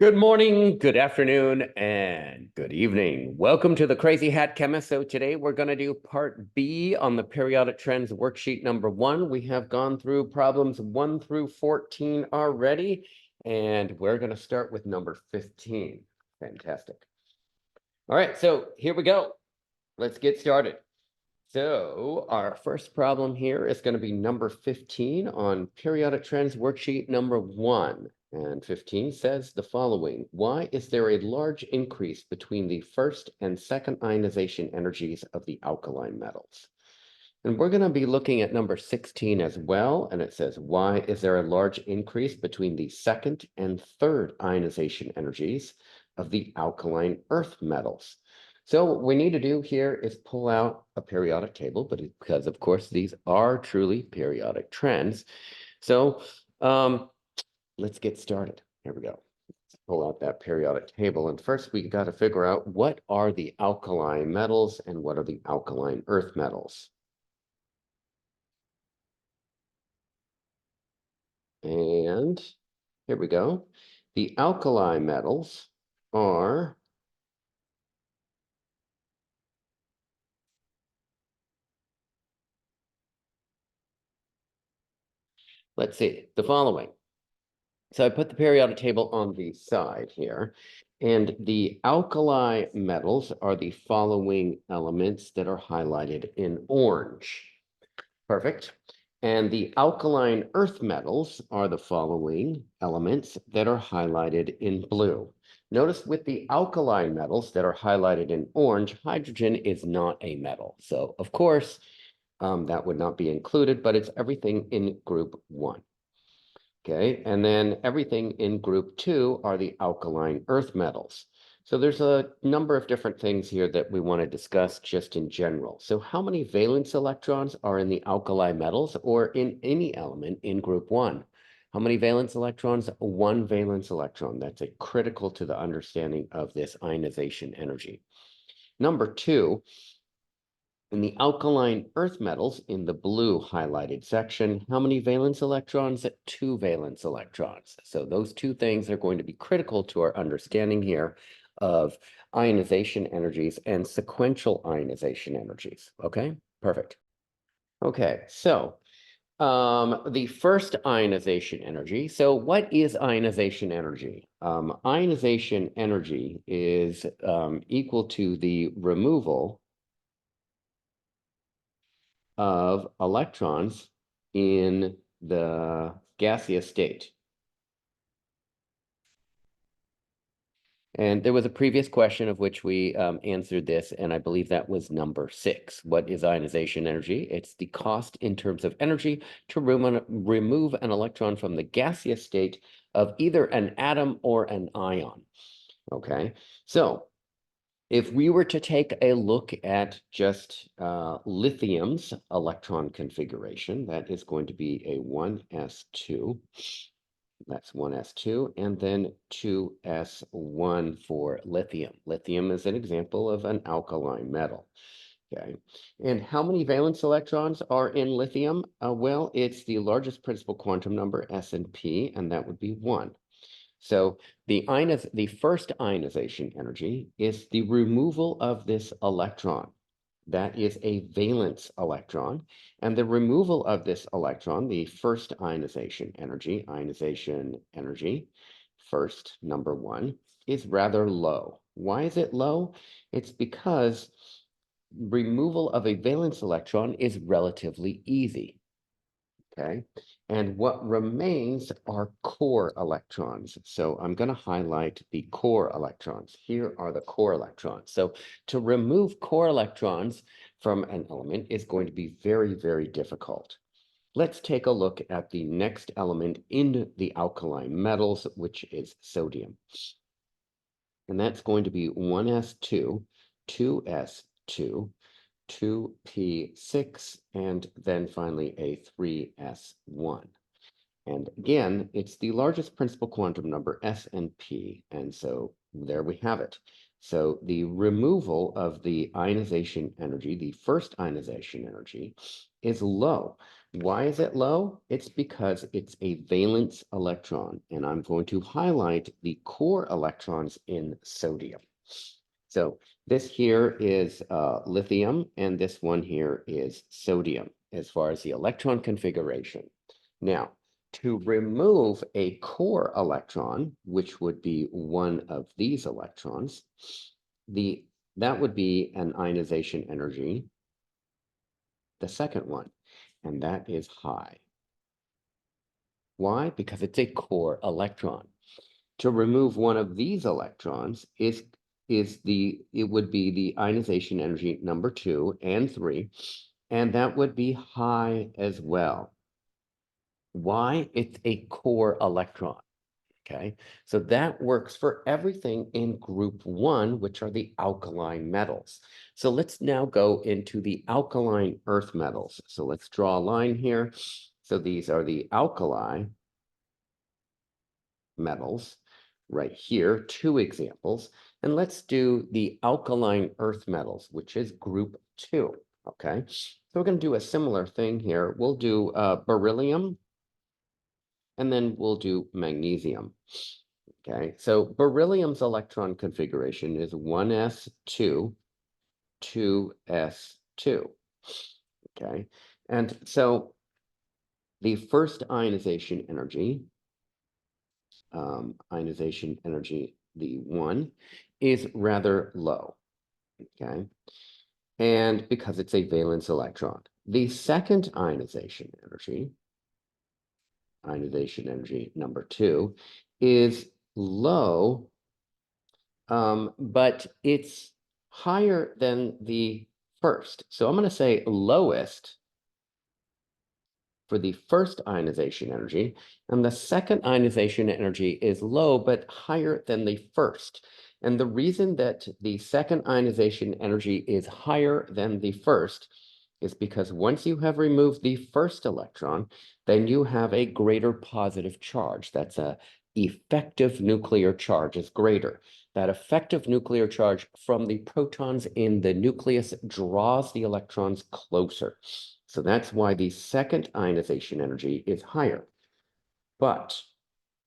Good morning, good afternoon, and good evening. Welcome to the Crazy Hat Chemist. So today we're going to do part B on the periodic trends worksheet number 1. We have gone through problems 1 through 14 already, and we're going to start with number 15. Fantastic. All right, so here we go. Let's get started. So our first problem here is going to be number 15 on periodic trends worksheet number 1. And 15 says the following: why is there a large increase between the first and second ionization energies of the alkaline metals? And we're going to be looking at number 16 as well. And it says, why is there a large increase between the second and third ionization energies of the alkaline earth metals? So what we need to do here is pull out a periodic table, but because of course these are truly periodic trends. So let's get started. Here we go. Let's pull out that periodic table. And first we got to figure out what are the alkaline metals and what are the alkaline earth metals. And here we go. The alkali metals are let's see, the following. So I put the periodic table on the side here, and the alkali metals are the following elements that are highlighted in orange. Perfect. And the alkaline earth metals are the following elements that are highlighted in blue. Notice with the alkaline metals that are highlighted in orange, hydrogen is not a metal. So of course, that would not be included, but it's everything in group 1. Okay, and then everything in group 2 are the alkaline earth metals. So there's a number of different things here that we want to discuss just in general. So how many valence electrons are in the alkali metals or in any element in group 1? How many valence electrons? 1 valence electron. That's critical to the understanding of this ionization energy. Number 2, in the alkaline earth metals in the blue highlighted section, how many valence electrons? 2 valence electrons. So those two things are going to be critical to our understanding here of ionization energies and sequential ionization energies. Okay, perfect. Okay, so the first ionization energy. So what is ionization energy? Ionization energy is equal to the removal of electrons in the gaseous state. And there was a previous question of which we answered this, and I believe that was number 6. What is ionization energy? It's the cost in terms of energy to remove an electron from the gaseous state of either an atom or an ion. Okay, so if we were to take a look at just lithium's electron configuration, that is going to be a 1s2. That's 1s2, and then 2s1 for lithium. Lithium is an example of an alkaline metal. Okay, and how many valence electrons are in lithium? Well, it's the largest principal quantum number, S and P, and that would be 1. So the first ionization energy is the removal of this electron. That is a valence electron. And the removal of this electron, the first ionization energy, first, number 1, is rather low. Why is it low? It's because removal of a valence electron is relatively easy. Okay, and what remains are core electrons. So I'm going to highlight the core electrons. Here are the core electrons. So to remove core electrons from an element is going to be very, very difficult. Let's take a look at the next element in the alkaline metals, which is sodium. And that's going to be 1s2, 2s2, 2p6, and then finally a 3s1. And again, it's the largest principal quantum number, S and P, and so there we have it. So the removal of the ionization energy, the first ionization energy, is low. Why is it low? It's because it's a valence electron, and I'm going to highlight the core electrons in sodium. So this here is lithium, and this one here is sodium as far as the electron configuration. Now, to remove a core electron, which would be one of these electrons, that would be an ionization energy, the second one, and that is high. Why? Because it's a core electron. To remove one of these electrons it would be the ionization energy number 2 and 3, and that would be high as well. Why? It's a core electron. Okay, so that works for everything in group 1, which are the alkaline metals. So let's now go into the alkaline earth metals. So let's draw a line here. So these are the alkali metals right here, 2 examples. And let's do the alkaline earth metals, which is group 2. Okay, so we're going to do a similar thing here. We'll do beryllium, and then we'll do magnesium. Okay, so beryllium's electron configuration is 1s2, 2s2. Okay, and so the first ionization energy, the 1, is rather low. Okay, and because it's a valence electron. The second ionization energy number 2, is low, but it's higher than the first. So I'm going to say lowest for the first ionization energy, and the second ionization energy is low, but higher than the first. And the reason that the second ionization energy is higher than the first is because once you have removed the first electron, then you have a greater positive charge. That's a effective nuclear charge is greater. That effective nuclear charge from the protons in the nucleus draws the electrons closer. So that's why the second ionization energy is higher. But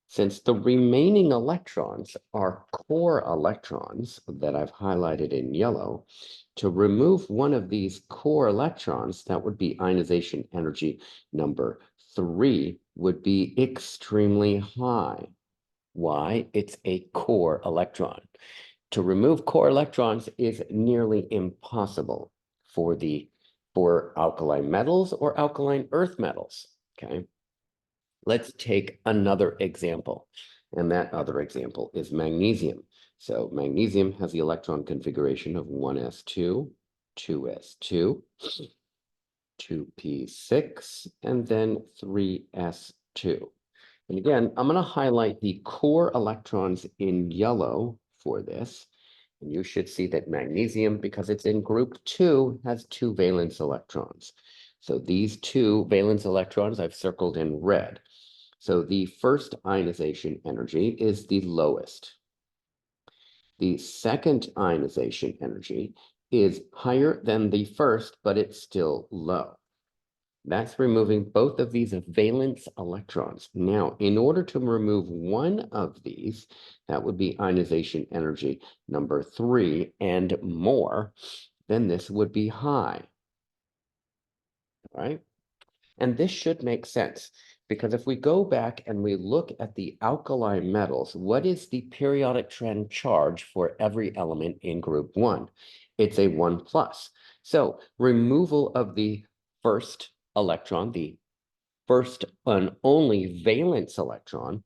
since the remaining electrons are core electrons that I've highlighted in yellow, to remove one of these core electrons, that would be ionization energy number 3, would be extremely high. Why? It's a core electron. To remove core electrons is nearly impossible for alkaline metals or alkaline earth metals. Okay. Let's take another example, and that other example is magnesium. So magnesium has the electron configuration of 1s2, 2s2, 2p6, and then 3s2. And again, I'm going to highlight the core electrons in yellow for this. And you should see that magnesium, because it's in group 2, has 2 valence electrons. So these 2 valence electrons I've circled in red. So the first ionization energy is the lowest. The second ionization energy is higher than the first, but it's still low. That's removing both of these valence electrons. Now, in order to remove one of these, that would be ionization energy number 3 and more, then this would be high. All right? And this should make sense, because if we go back and we look at the alkali metals, what is the periodic trend charge for every element in group 1? It's a 1+. So removal of the first electron, the first and only valence electron,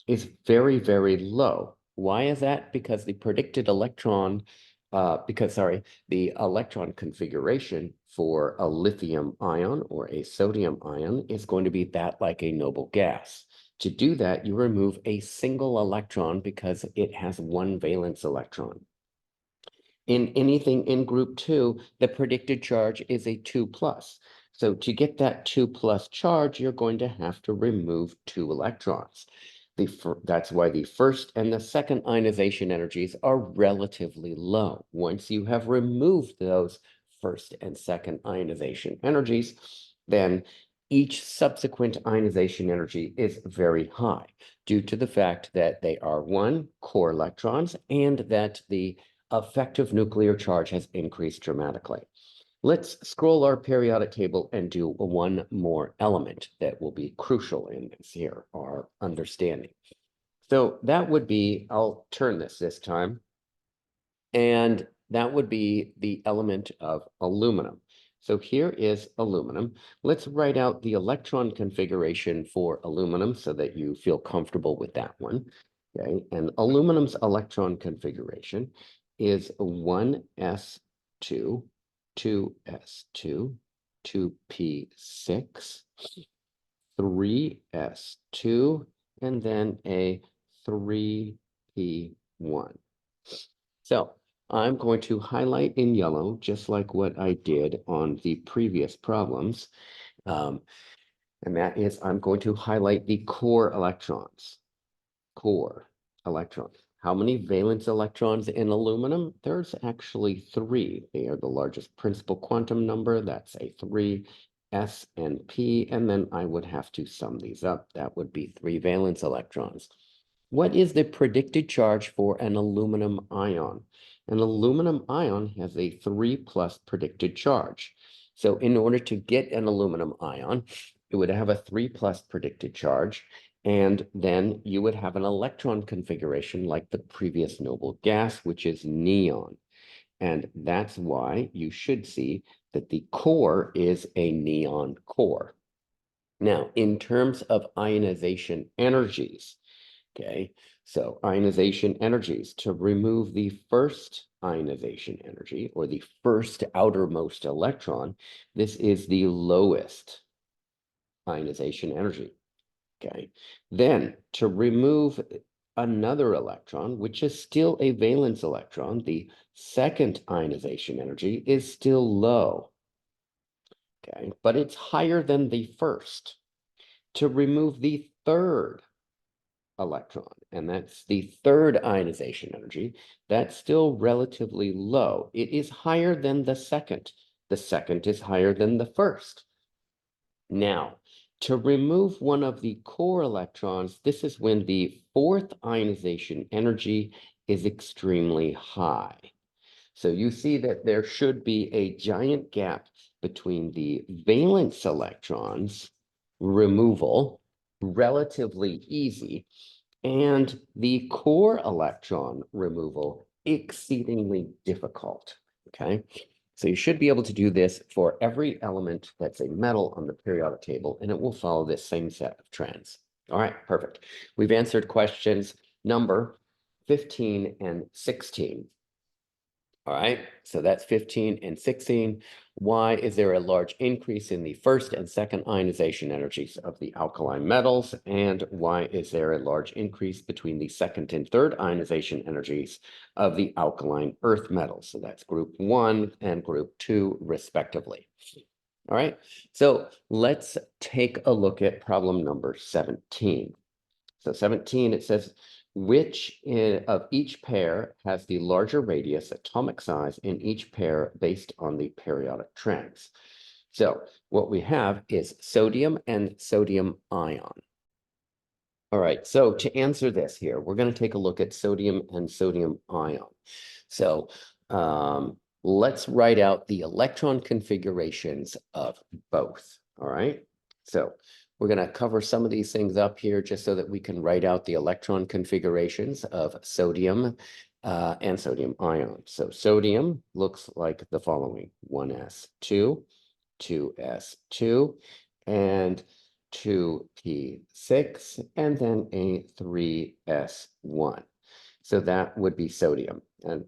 is very, very low. Why is that? Because the predicted electron, the electron configuration for a lithium ion or a sodium ion is going to be that like a noble gas. To do that, you remove a single electron because it has 1 valence electron. In anything in group 2, the predicted charge is a 2+. So to get that 2+ charge, you're going to have to remove 2 electrons. That's why the first and the second ionization energies are relatively low. Once you have removed those first and second ionization energies, then each subsequent ionization energy is very high due to the fact that they are, one, core electrons, and that the effective nuclear charge has increased dramatically. Let's scroll our periodic table and do one more element that will be crucial in this here, our understanding. So that would be, I'll turn this time, and that would be the element of aluminum. So here is aluminum. Let's write out the electron configuration for aluminum so that you feel comfortable with that one. Okay, and aluminum's electron configuration is 1s2, 2s2, 2p6, 3s2, and then a 3p1. So I'm going to highlight in yellow, just like what I did on the previous problems. And that is, I'm going to highlight the core electrons. Core electrons. How many valence electrons in aluminum? There's actually 3. They are the largest principal quantum number. That's a 3, S and P. And then I would have to sum these up. That would be 3 valence electrons. What is the predicted charge for an aluminum ion? An aluminum ion has a 3+ predicted charge. So in order to get an aluminum ion, it would have a 3+ predicted charge, and then you would have an electron configuration like the previous noble gas, which is neon. And that's why you should see that the core is a neon core. Now, in terms of ionization energies, okay, so ionization energies, to remove the first ionization energy or the first outermost electron, this is the lowest ionization energy. Okay, then to remove another electron, which is still a valence electron, the second ionization energy is still low. Okay, but it's higher than the first. To remove the third electron, and that's the third ionization energy, that's still relatively low. It is higher than the second. The second is higher than the first. Now, to remove one of the core electrons, this is when the fourth ionization energy is extremely high. So you see that there should be a giant gap between the valence electrons removal, relatively easy, and the core electron removal, exceedingly difficult, okay? So you should be able to do this for every element that's a metal on the periodic table, and it will follow this same set of trends. All right, perfect. We've answered questions number 15 and 16. All right, so that's 15 and 16. Why is there a large increase in the first and second ionization energies of the alkali metals? And why is there a large increase between the second and third ionization energies of the alkaline earth metals? So that's group 1 and group 2 respectively. All right, so let's take a look at problem number 17. So 17, it says, which of each pair has the larger radius atomic size in each pair based on the periodic trends? So what we have is sodium and sodium ion. All right, so to answer this here, we're going to take a look at sodium and sodium ion. So let's write out the electron configurations of both. All right, so we're going to cover some of these things up here just so that we can write out the electron configurations of sodium and sodium ion. So sodium looks like the following: 1s2, 2s2, and 2p6, and then a 3s1. So that would be sodium. And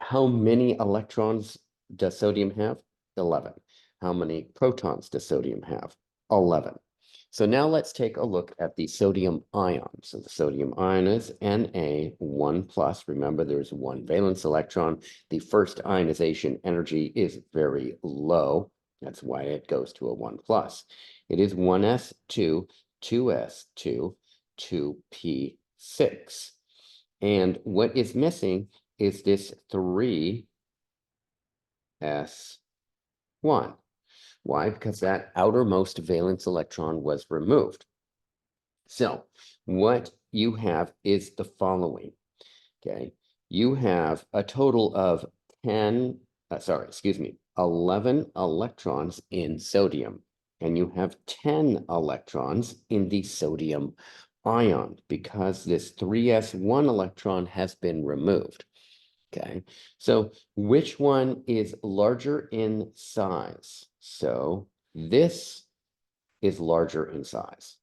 how many electrons does sodium have? 11. How many protons does sodium have? 11. So now let's take a look at the sodium ion. So the sodium ion is Na1+. Remember, there's one valence electron. The first ionization energy is very low. That's why it goes to a 1+. It is 1s2, 2s2, 2p6. And what is missing is this 3s1. Why? Because that outermost valence electron was removed. So what you have is the following, okay? You have a total of 11 electrons in sodium, and you have 10 electrons in the sodium ion because this 3s1 electron has been removed. Okay, so which one is larger in size? So this is larger in size.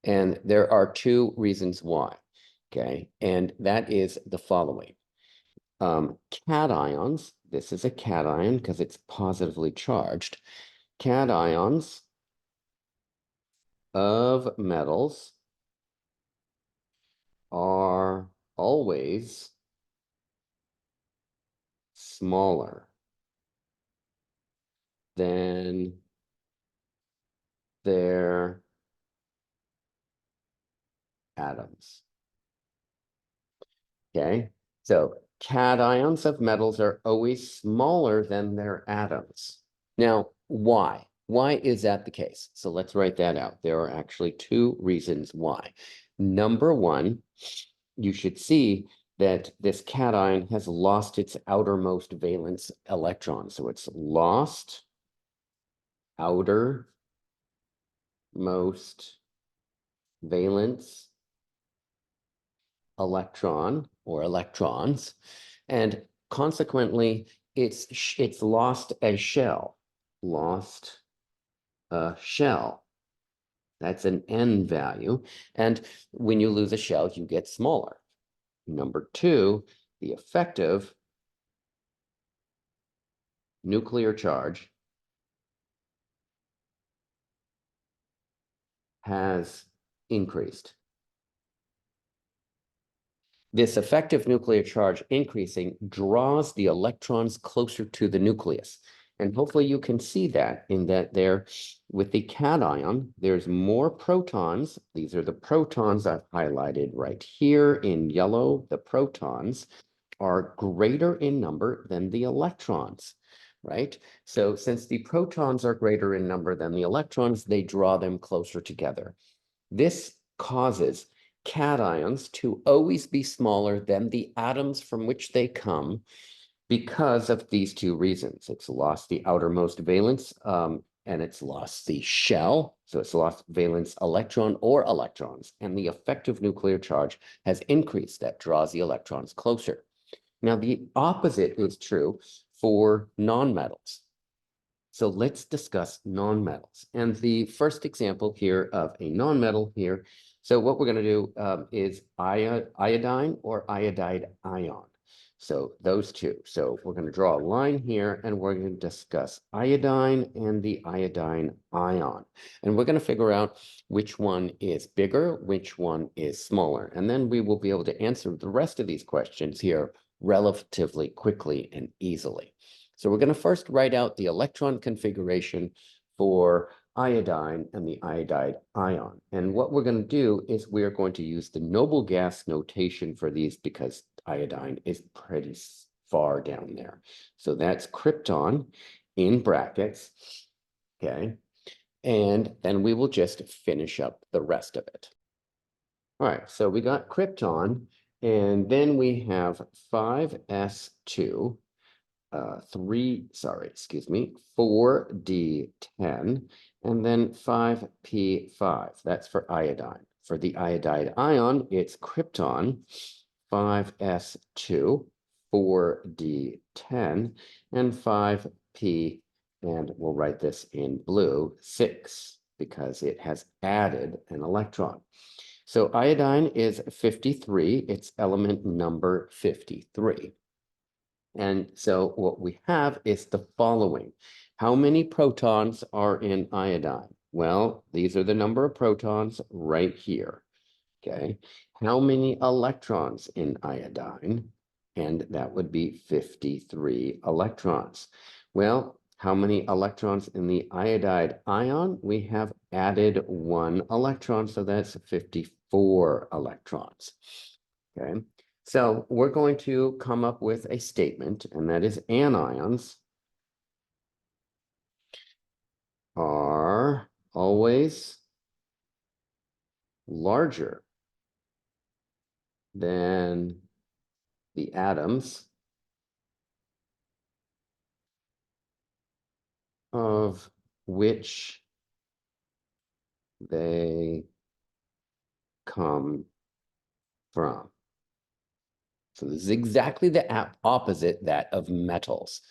And there are two reasons why. Okay, and that is the following. Cations, this is a cation because it's positively charged. Cations of metals are always smaller than their atoms. Okay, so cations of metals are always smaller than their atoms. Now, why? Why is that the case? So let's write that out. There are actually two reasons why. Number one, you should see that this cation has lost its outermost valence electron. So it's lost outermost valence electron or electrons, and consequently, it's lost a shell, lost a shell. That's an N value, and when you lose a shell, you get smaller. Number two, the effective nuclear charge has increased. This effective nuclear charge increasing draws the electrons closer to the nucleus. And hopefully you can see that in that there, with the cation, there's more protons. These are the protons I've highlighted right here in yellow. The protons are greater in number than the electrons, right? So since the protons are greater in number than the electrons, they draw them closer together. This causes cations to always be smaller than the atoms from which they come because of these two reasons. It's lost the outermost valence and it's lost the shell. So it's lost valence electron or electrons, and the effective nuclear charge has increased. That draws the electrons closer. Now, the opposite is true for nonmetals. So let's discuss nonmetals. And the first example here of a nonmetal here. So what we're going to do is iodine or iodide ion. So those two. So we're going to draw a line here and we're going to discuss iodine and the iodine ion. And we're going to figure out which one is bigger, which one is smaller. And then we will be able to answer the rest of these questions here relatively quickly and easily. So we're going to first write out the electron configuration for iodine and the iodide ion. And what we're going to do is we're going to use the noble gas notation for these because iodine is pretty far down there. So that's krypton in brackets, okay? And then we will just finish up the rest of it. All right, so we got krypton, and then we have 5s2. 4d10, and then 5p5. That's for iodine. For the iodide ion, it's krypton, 5s2, 4d10, and 5p, and we'll write this in blue, 6, because it has added an electron. So iodine is 53, it's element number 53. And so what we have is the following. How many protons are in iodine? Well, these are the number of protons right here, okay? How many electrons in iodine? And that would be 53 electrons. Well, how many electrons in the iodide ion? We have added 1 electron, so that's 54 electrons, okay? So we're going to come up with a statement, and that is anions are always larger than the atoms of which they come from. So this is exactly the opposite that of metals.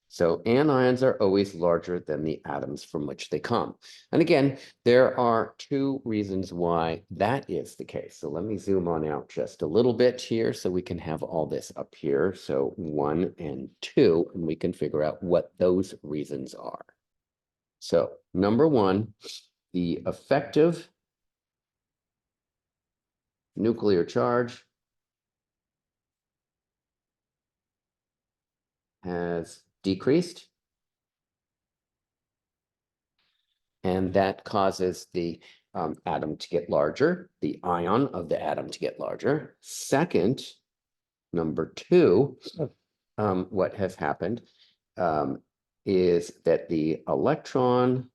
So anions are always larger than the atoms from which they come. And again, there are two reasons why that is the case. So let me zoom on out just a little bit here so we can have all this up here. So 1 and 2, and we can figure out what those reasons are. So number 1, the effective nuclear charge has decreased, and that causes the atom to get larger, the ion of the atom to get larger. Second, number 2, what has happened is that the electron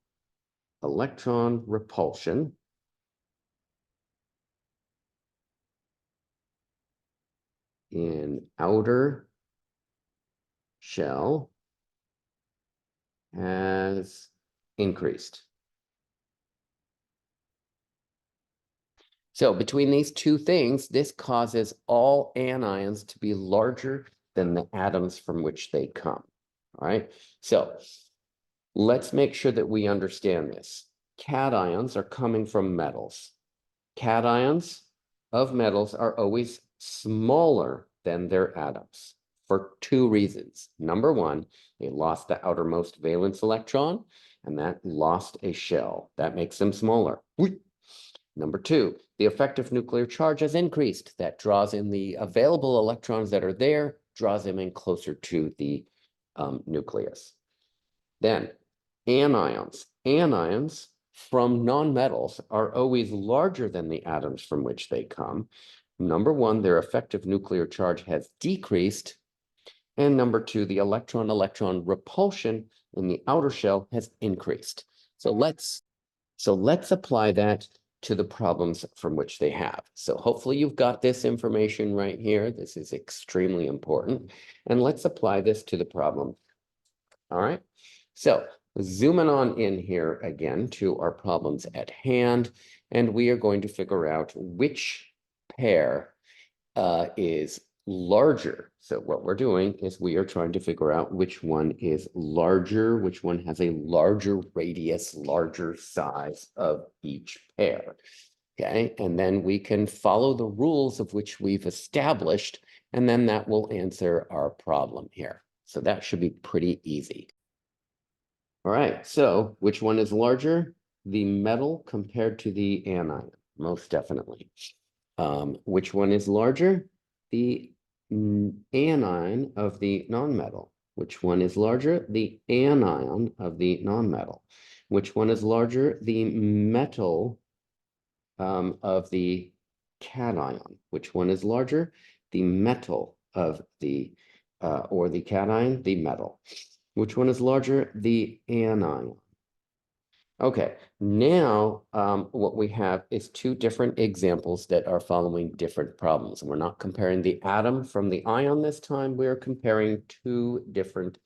repulsion in outer shell has increased. So between these two things, this causes all anions to be larger than the atoms from which they come. All right. So let's make sure that we understand this. Cations are coming from metals. Cations of metals are always smaller than their atoms for two reasons. Number 1, they lost the outermost valence electron, and that lost a shell. That makes them smaller. Number 2, the effective nuclear charge has increased. That draws in the available electrons that are there, draws them in closer to the nucleus. Then anions. Anions from nonmetals are always larger than the atoms from which they come. Number 1, their effective nuclear charge has decreased. And number 2, the electron-electron repulsion in the outer shell has increased. So let's apply that to the problems from which they have. So hopefully you've got this information right here. This is extremely important. And let's apply this to the problem. All right. So zooming on in here again to our problems at hand, and we are going to figure out which pair is larger. So what we're doing is we are trying to figure out which one is larger, which one has a larger radius, larger size of each pair. Okay, and then we can follow the rules of which we've established, and then that will answer our problem here. So that should be pretty easy. All right, so which one is larger? The metal compared to the anion, most definitely. Which one is larger? The anion of the nonmetal. Which one is larger? The anion of the nonmetal. Which one is larger? The metal of the cation. Which one is larger? The metal of the, or the cation, the metal. Which one is larger? The anion. Okay, now what we have is two different examples that are following different problems. And we're not comparing the atom from the ion this time. We're comparing two different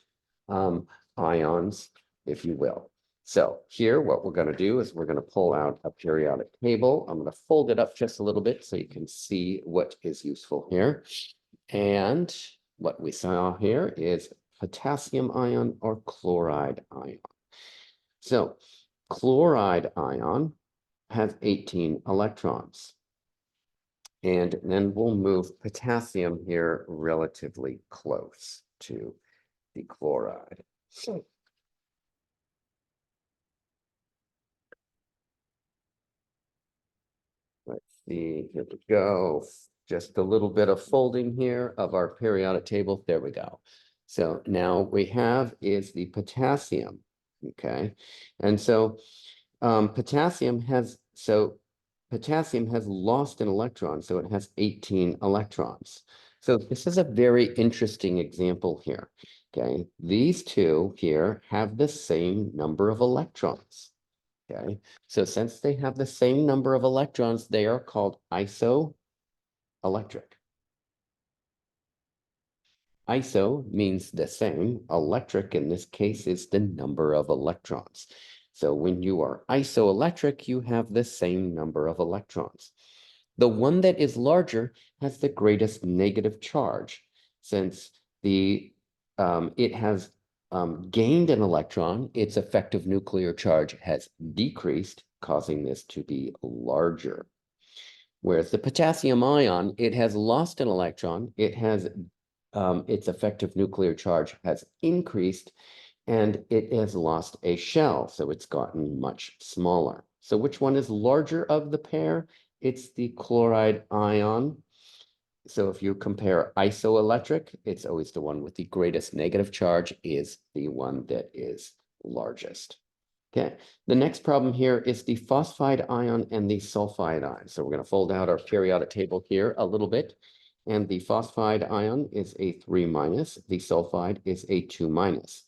ions, if you will. So here, what we're going to do is we're going to pull out a periodic table. I'm going to fold it up just a little bit so you can see what is useful here. And what we saw here is potassium ion or chloride ion. So chloride ion has 18 electrons. And then we'll move potassium here relatively close to the chloride. So let's see, here we go. Just a little bit of folding here of our periodic table. There we go. So now we have is the potassium, okay? And so potassium has lost an electron, so it has 18 electrons. So this is a very interesting example here. Okay, these two here have the same number of electrons. Okay, so since they have the same number of electrons, they are called isoelectric. Iso means the same. Electric in this case is the number of electrons. So when you are isoelectric, you have the same number of electrons. The one that is larger has the greatest negative charge, since it has gained an electron, its effective nuclear charge has decreased, causing this to be larger. Whereas the potassium ion, it has lost an electron, it has its effective nuclear charge has increased, and it has lost a shell, so it's gotten much smaller. So which one is larger of the pair? It's the chloride ion. So if you compare isoelectric, it's always the one with the greatest negative charge is the one that is largest. Okay, the next problem here is the phosphide ion and the sulfide ion. So we're going to fold out our periodic table here a little bit. And the phosphide ion is a 3 minus, the sulfide is a 2 minus.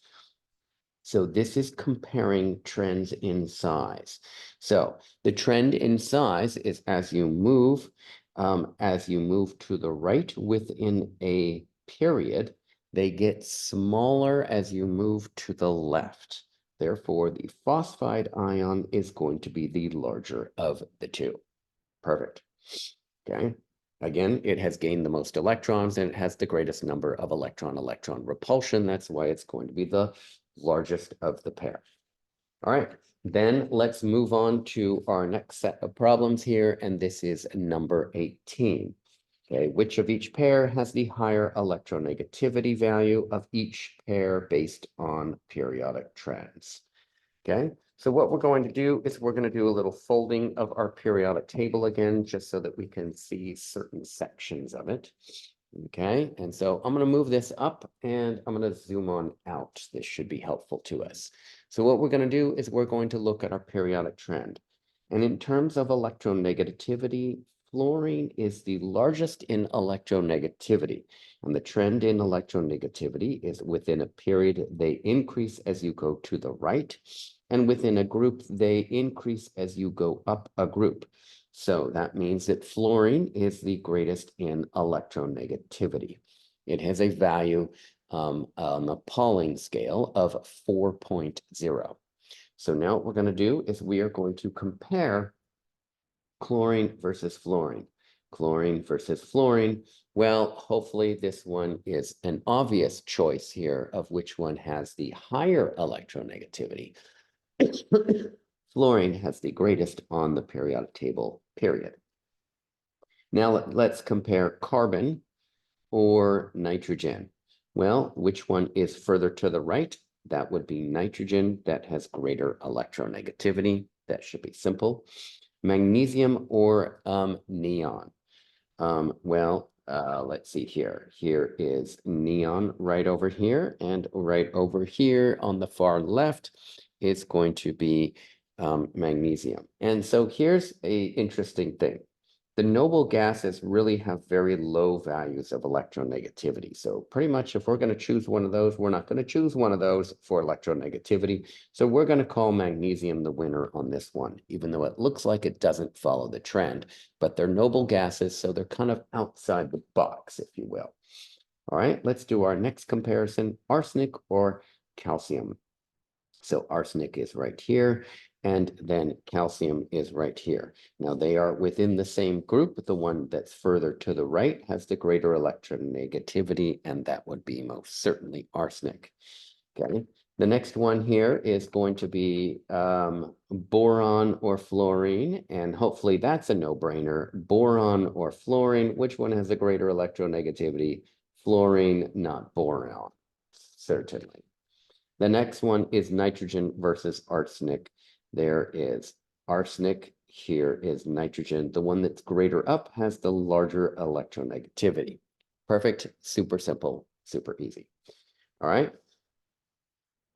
So this is comparing trends in size. So the trend in size is as you move to the right within a period, they get smaller as you move to the left. Therefore, the phosphide ion is going to be the larger of the two. Perfect. Okay. Again, it has gained the most electrons and it has the greatest number of electron-electron repulsion. That's why it's going to be the largest of the pair. All right, then let's move on to our next set of problems here, and this is number 18. Okay, which of each pair has the higher electronegativity value of each pair based on periodic trends? Okay, so what we're going to do is we're going to do a little folding of our periodic table again, just so that we can see certain sections of it. Okay, and so I'm going to move this up and I'm going to zoom on out. This should be helpful to us. So what we're going to do is we're going to look at our periodic trend. And in terms of electronegativity, fluorine is the largest in electronegativity. And the trend in electronegativity is within a period, they increase as you go to the right. And within a group, they increase as you go up a group. So that means that fluorine is the greatest in electronegativity. It has a value on the Pauling scale of 4.0. So now what we're going to do is we are going to compare chlorine versus fluorine. Chlorine versus fluorine. Well, hopefully this one is an obvious choice here of which one has the higher electronegativity. Fluorine has the greatest on the periodic table, period. Now let's compare carbon or nitrogen. Well, which one is further to the right? That would be nitrogen that has greater electronegativity. That should be simple. Magnesium or neon. Let's see here. Here is neon right over here, and right over here on the far left is going to be magnesium. And so here's an interesting thing. The noble gases really have very low values of electronegativity. So pretty much if we're going to choose one of those, we're not going to choose one of those for electronegativity. So we're going to call magnesium the winner on this one, even though it looks like it doesn't follow the trend. But they're noble gases, so they're kind of outside the box, if you will. All right, let's do our next comparison, arsenic or calcium. So arsenic is right here, and then calcium is right here. Now they are within the same group, but the one that's further to the right has the greater electronegativity, and that would be most certainly arsenic. Okay, the next one here is going to be boron or fluorine, and hopefully that's a no-brainer. Boron or fluorine, which one has a greater electronegativity? Fluorine, not boron, certainly. The next one is nitrogen versus arsenic. There is arsenic. Here is nitrogen. The one that's greater up has the larger electronegativity. Perfect. Super simple. Super easy. All right.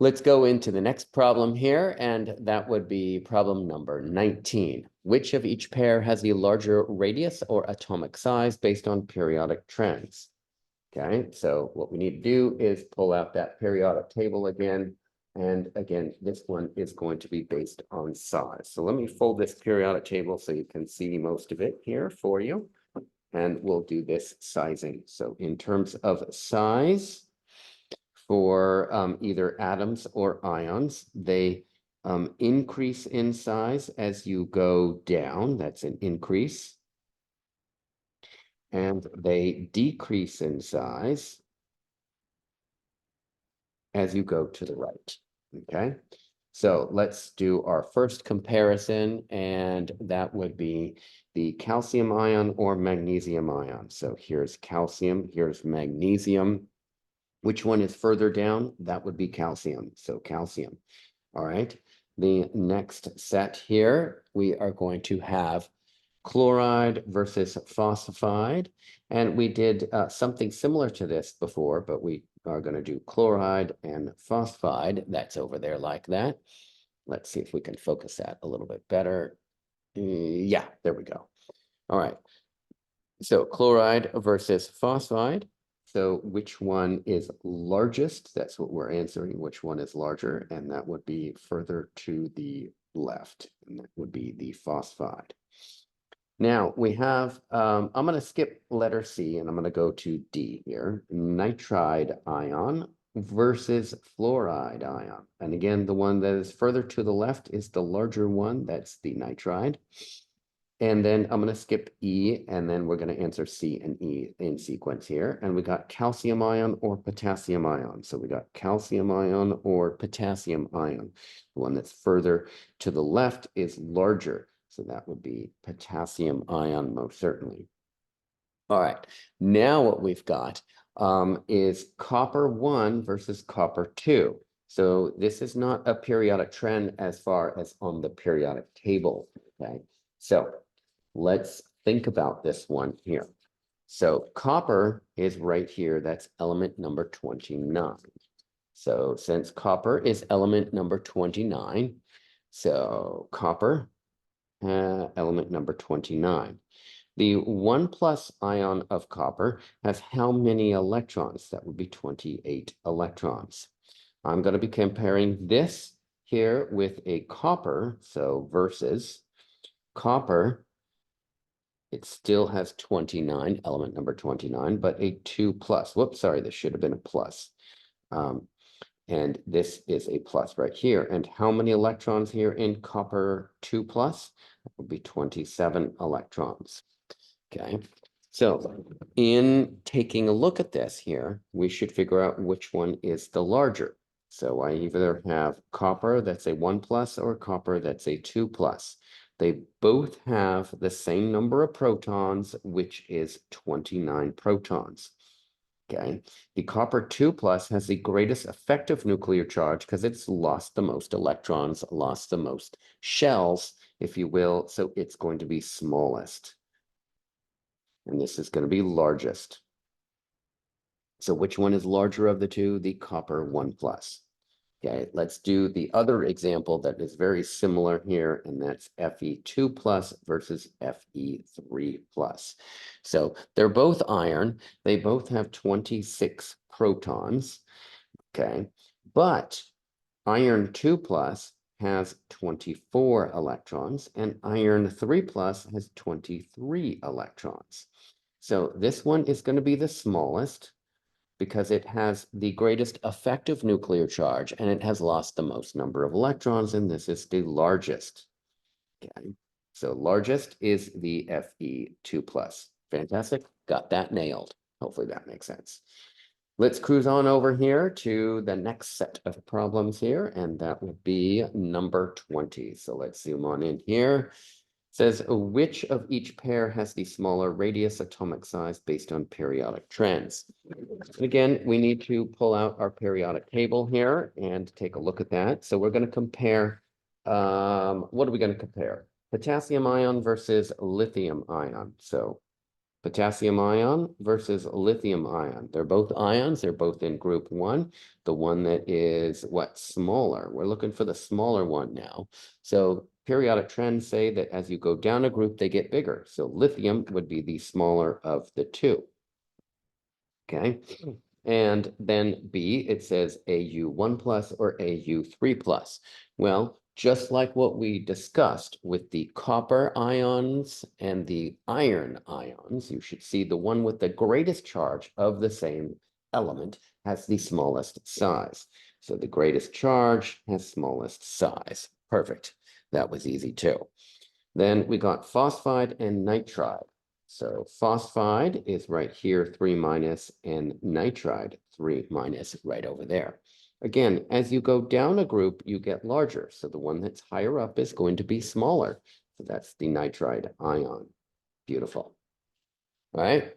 Let's go into the next problem here, and that would be problem number 19. Which of each pair has the larger radius or atomic size based on periodic trends? Okay, so what we need to do is pull out that periodic table again. And again, this one is going to be based on size. So let me fold this periodic table so you can see most of it here for you. And we'll do this sizing. So in terms of size for either atoms or ions, they increase in size as you go down. That's an increase. And they decrease in size as you go to the right. Okay, so let's do our first comparison, and that would be the calcium ion or magnesium ion. So here's calcium, here's magnesium. Which one is further down? That would be calcium. So calcium. All right. The next set here, we are going to have chloride versus phosphide. And we did something similar to this before, but we are going to do chloride and phosphide. That's over there like that. Let's see if we can focus that a little bit better. Yeah, there we go. All right. So chloride versus phosphide. So which one is largest? That's what we're answering. Which one is larger? And that would be further to the left. And that would be the phosphide. Now we have, I'm going to skip letter C and I'm going to go to D here. Nitride ion versus fluoride ion. And again, the one that is further to the left is the larger one. That's the nitride. And then I'm going to skip E, and then we're going to answer C and E in sequence here. And we got calcium ion or potassium ion. So we got calcium ion or potassium ion. The one that's further to the left is larger. So that would be potassium ion, most certainly. All right, now what we've got is copper 1 versus copper 2. So this is not a periodic trend as far as on the periodic table, okay? So let's think about this one here. So copper is right here, that's element number 29. So since copper is element number 29, so copper, element number 29. The 1+ ion of copper has how many electrons? That would be 28 electrons. I'm going to be comparing this here with a copper, so versus copper. It still has 29, element number 29, but a 2+. Whoops, sorry, this should have been a plus. And this is a plus right here. And how many electrons here in copper 2+? That would be 27 electrons. Okay, so in taking a look at this here, we should figure out which one is the larger. So I either have copper that's a 1+ or copper that's a 2+. They both have the same number of protons, which is 29 protons. Okay, the copper 2+ has the greatest effective nuclear charge because it's lost the most electrons, lost the most shells, if you will. So it's going to be smallest. And this is going to be largest. So which one is larger of the two? The copper 1+. Okay, let's do the other example that is very similar here, and that's Fe2+ versus Fe3+. So they're both iron. They both have 26 protons. Okay, but iron 2+ has 24 electrons, and iron 3+ has 23 electrons. So this one is going to be the smallest because it has the greatest effective nuclear charge and it has lost the most number of electrons, and this is the largest. Okay, so largest is the Fe2+. Fantastic, got that nailed. Hopefully that makes sense. Let's cruise on over here to the next set of problems here, and that would be number 20. So let's zoom on in here. It says, which of each pair has the smaller radius atomic size based on periodic trends? And again, we need to pull out our periodic table here and take a look at that. So we're going to compare, what are we going to compare? Potassium ion versus lithium ion. So potassium ion versus lithium ion. They're both ions. They're both in group 1. The one that is what? Smaller. We're looking for the smaller one now. So periodic trends say that as you go down a group, they get bigger. So lithium would be the smaller of the two. Okay. And then B, it says Au1 plus or Au3 plus. Well, just like what we discussed with the copper ions and the iron ions, you should see the one with the greatest charge of the same element has the smallest size. So the greatest charge has smallest size. Perfect. That was easy too. Then we got phosphide and nitride. So phosphide is right here, 3 minus, and nitride, 3 minus, right over there. Again, as you go down a group, you get larger. So the one that's higher up is going to be smaller. So that's the nitride ion. Beautiful. All right.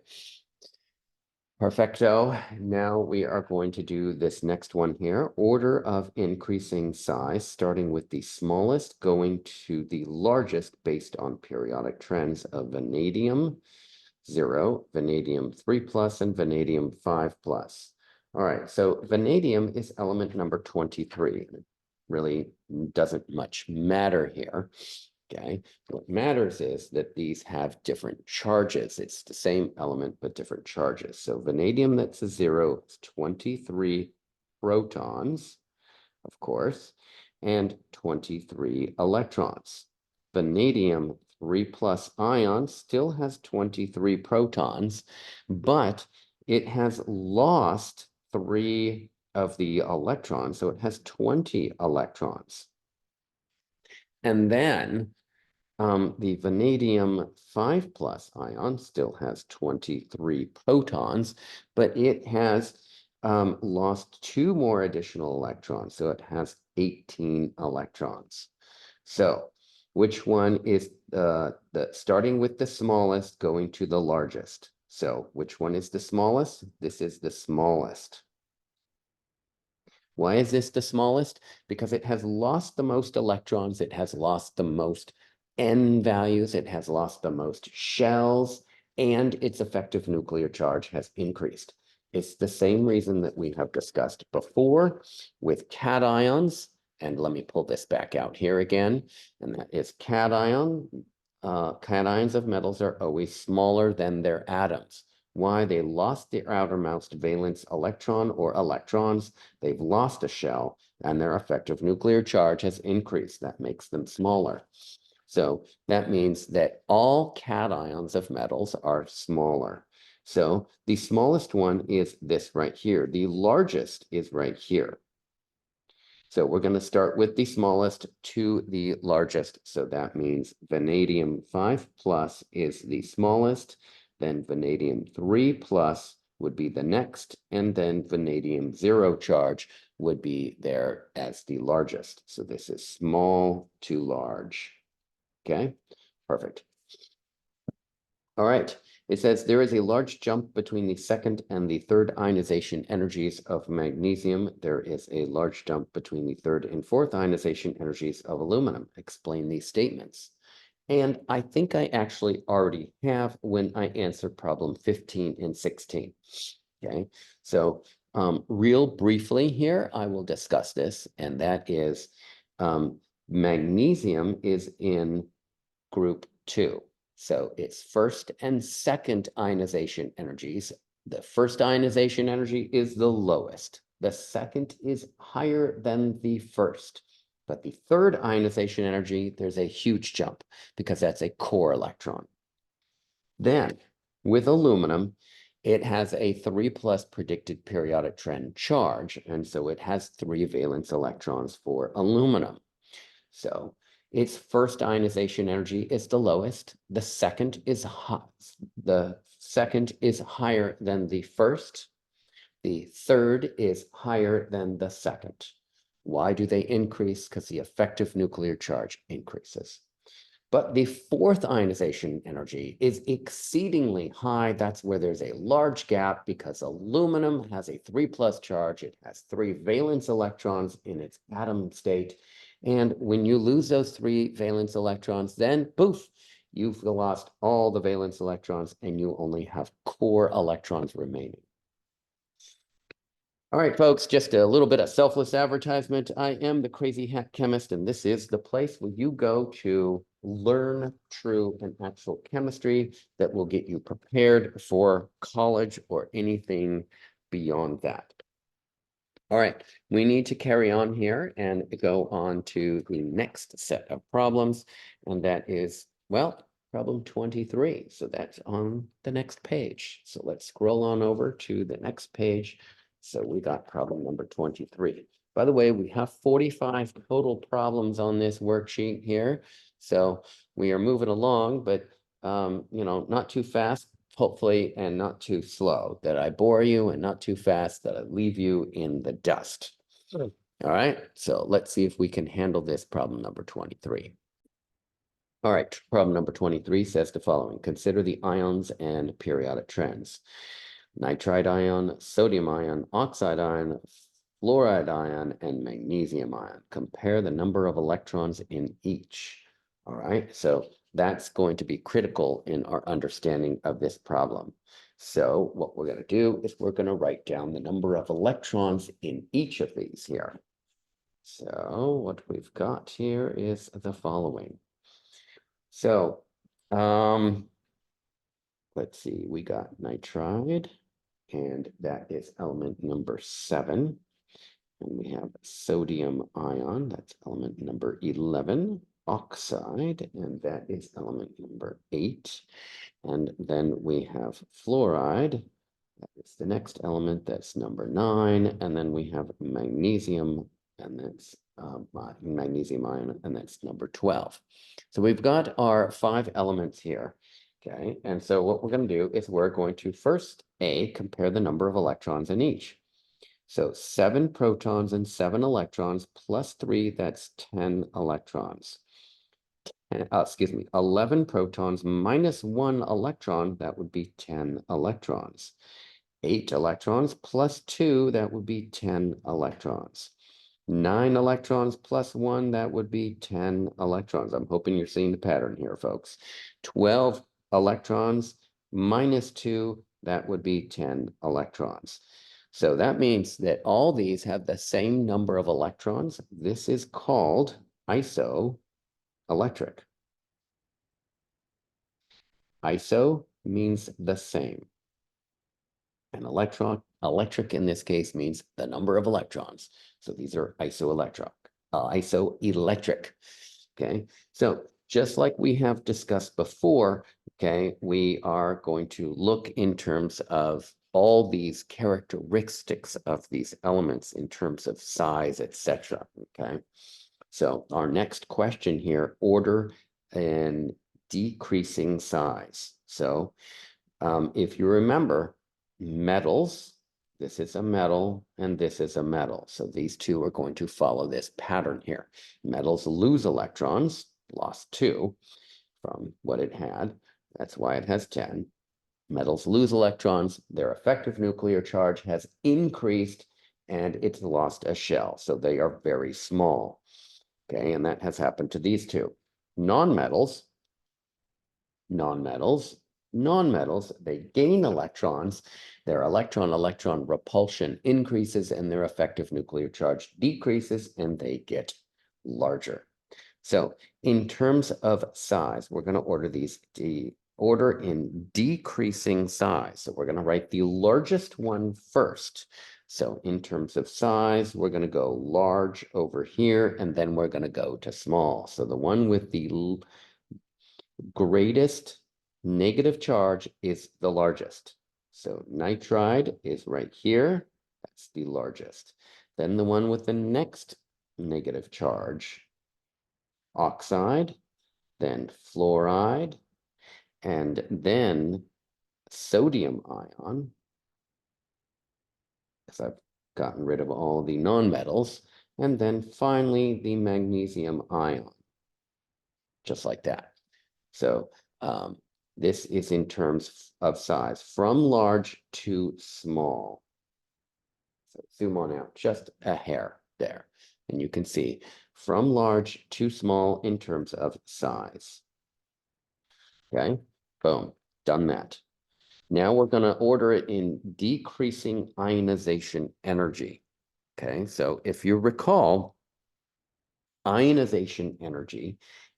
Perfecto. Now we are going to do this next one here. Order of increasing size, starting with the smallest, going to the largest based on periodic trends of vanadium 0, vanadium 3 plus, and vanadium 5 plus. All right, so vanadium is element number 23. It really doesn't much matter here. Okay, what matters is that these have different charges. It's the same element, but different charges. So vanadium that's a 0 is 23 protons, of course, and 23 electrons. Vanadium 3 plus ion still has 23 protons, but it has lost 3 of the electrons, so it has 20 electrons. And then the vanadium 5 plus ion still has 23 protons, but it has lost 2 more additional electrons, so it has 18 electrons. So which one is the starting with the smallest going to the largest? So which one is the smallest? This is the smallest. Why is this the smallest? Because it has lost the most electrons, it has lost the most N values, it has lost the most shells, and its effective nuclear charge has increased. It's the same reason that we have discussed before with cations, and let me pull this back out here again, and that is cations of metals are always smaller than their atoms. Why? They lost the outermost valence electron or electrons. They've lost a shell, and their effective nuclear charge has increased. That makes them smaller. So that means that all cations of metals are smaller. So the smallest one is this right here. The largest is right here. So we're going to start with the smallest to the largest. So that means vanadium 5 plus is the smallest, then vanadium 3 plus would be the next, and then vanadium 0 charge would be there as the largest. So this is small to large. Okay, perfect. All right. It says there is a large jump between the second and the third ionization energies of magnesium. There is a large jump between the third and fourth ionization energies of aluminum. Explain these statements. And I think I actually already have when I answered problem 15 and 16. Okay, so real briefly here, I will discuss this, and that is magnesium is in group 2. So it's first and second ionization energies. The first ionization energy is the lowest. The second is higher than the first. But the third ionization energy, there's a huge jump because that's a core electron. Then with aluminum, it has a 3 plus predicted periodic trend charge. And so it has 3 valence electrons for aluminum. So its first ionization energy is the lowest. The second is higher than the first. The third is higher than the second. Why do they increase? Because the effective nuclear charge increases. But the fourth ionization energy is exceedingly high. That's where there's a large gap because aluminum has a 3 plus charge. It has 3 valence electrons in its atom state. And when you lose those 3 valence electrons, then poof, you've lost all the valence electrons and you only have core electrons remaining. All right, folks, just a little bit of selfless advertisement. I am the Crazy Hat Chemist, and this is the place where you go to learn true and actual chemistry that will get you prepared for college or anything beyond that. All right, we need to carry on here and go on to the next set of problems, and that is, well, problem 23. So that's on the next page. So let's scroll on over to the next page. So we got problem number 23. By the way, we have 45 total problems on this worksheet here. So we are moving along, but not too fast, hopefully, and not too slow, that I bore you, and not too fast that I leave you in the dust. All right, so let's see if we can handle this problem number 23. All right, problem number 23 says the following. Consider the ions and periodic trends. Nitride ion, sodium ion, oxide ion, fluoride ion, and magnesium ion. Compare the number of electrons in each. All right, so that's going to be critical in our understanding of this problem. So what we're going to do is we're going to write down the number of electrons in each of these here. So what we've got here is the following. So let's see, we got nitride, and that is element number 7. And we have sodium ion, that's element number 11, oxide, and that is element number 8. And then we have fluoride, that is the next element, that's number 9. And then we have magnesium, and that's magnesium ion, and that's number 12. So we've got our 5 elements here. Okay, and so what we're going to do is we're going to first compare the number of electrons in each. So 7 protons and 7 electrons plus 3, that's 10 electrons. And, 11 protons minus 1 electron, that would be 10 electrons. 8 electrons plus 2, that would be 10 electrons. 9 electrons plus 1, that would be 10 electrons. I'm hoping you're seeing the pattern here, folks. 12 electrons minus 2, that would be 10 electrons. So that means that all these have the same number of electrons. This is called isoelectric. Iso means the same. And electric in this case means the number of electrons. So these are isoelectric. Okay, so just like we have discussed before, okay, we are going to look in terms of all these characteristics of these elements in terms of size, etc. Okay, so our next question here, order and decreasing size. So if you remember, metals, this is a metal and this is a metal. So these two are going to follow this pattern here. Metals lose electrons, lost 2 from what it had. That's why it has 10. Metals lose electrons, their effective nuclear charge has increased and it's lost a shell. So they are very small. Okay, and that has happened to these two. Non-metals, they gain electrons. Their electron-electron repulsion increases and their effective nuclear charge decreases and they get larger. So in terms of size, we're going to order these order in decreasing size. So we're going to write the largest one first. So in terms of size, we're going to go large over here, and then we're going to go to small. So the one with the greatest negative charge is the largest. So nitride is right here. That's the largest. Then the one with the next negative charge, oxide, then fluoride, and then sodium ion, because I've gotten rid of all the nonmetals, and then finally the magnesium ion, just like that. So this is in terms of size, from large to small. So zoom on out just a hair there, and you can see from large to small in terms of size. Okay, boom, done that. Now we're going to order it in decreasing ionization energy. Okay, so if you recall, ionization energy